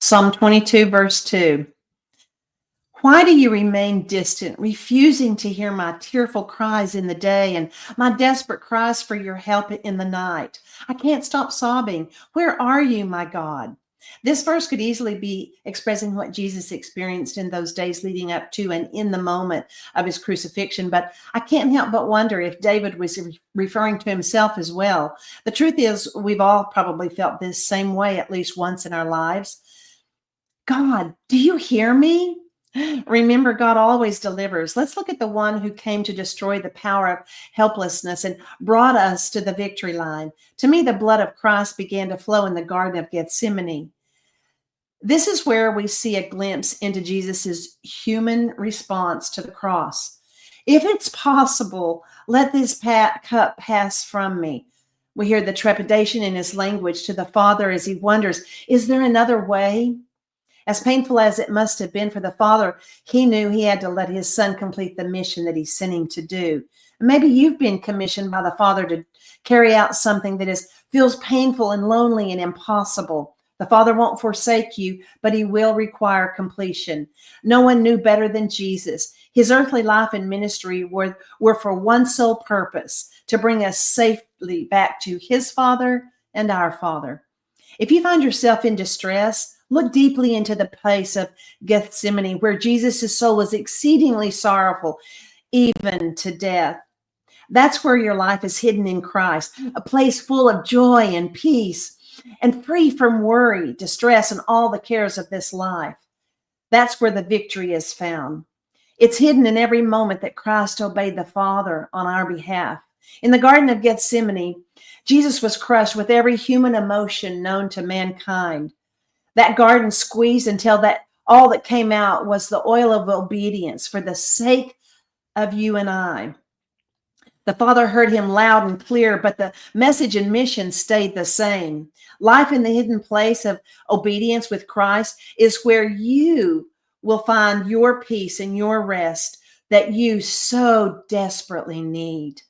Psalm 22, verse 2. Why do you remain distant, refusing to hear my tearful cries in the day and my desperate cries for your help in the night? I can't stop sobbing. Where are you, my God? This verse could easily be expressing what Jesus experienced in those days leading up to and in the moment of his crucifixion. But I can't help but wonder if David was referring to himself as well. The truth is, we've all probably felt this same way at least once in our lives. God, do you hear me? Remember, God always delivers. Let's look at the one who came to destroy the power of helplessness and brought us to the victory line. To me, the blood of Christ began to flow in the Garden of Gethsemane. This is where we see a glimpse into Jesus's human response to the cross. If it's possible, let this cup pass from me. We hear the trepidation in his language to the Father as he wonders, is there another way? As painful as it must have been for the Father, he knew he had to let his Son complete the mission that he sent him to do. Maybe you've been commissioned by the Father to carry out something that feels painful and lonely and impossible. The Father won't forsake you, but he will require completion. No one knew better than Jesus. His earthly life and ministry were for one sole purpose, to bring us safely back to his Father and our Father. If you find yourself in distress, look deeply into the place of Gethsemane, where Jesus' soul was exceedingly sorrowful, even to death. That's where your life is hidden in Christ, a place full of joy and peace and free from worry, distress, and all the cares of this life. That's where the victory is found. It's hidden in every moment that Christ obeyed the Father on our behalf. In the Garden of Gethsemane, Jesus was crushed with every human emotion known to mankind. That garden squeezed until that all that came out was the oil of obedience for the sake of you and I. The Father heard him loud and clear, but the message and mission stayed the same. Life in the hidden place of obedience with Christ is where you will find your peace and your rest that you so desperately need.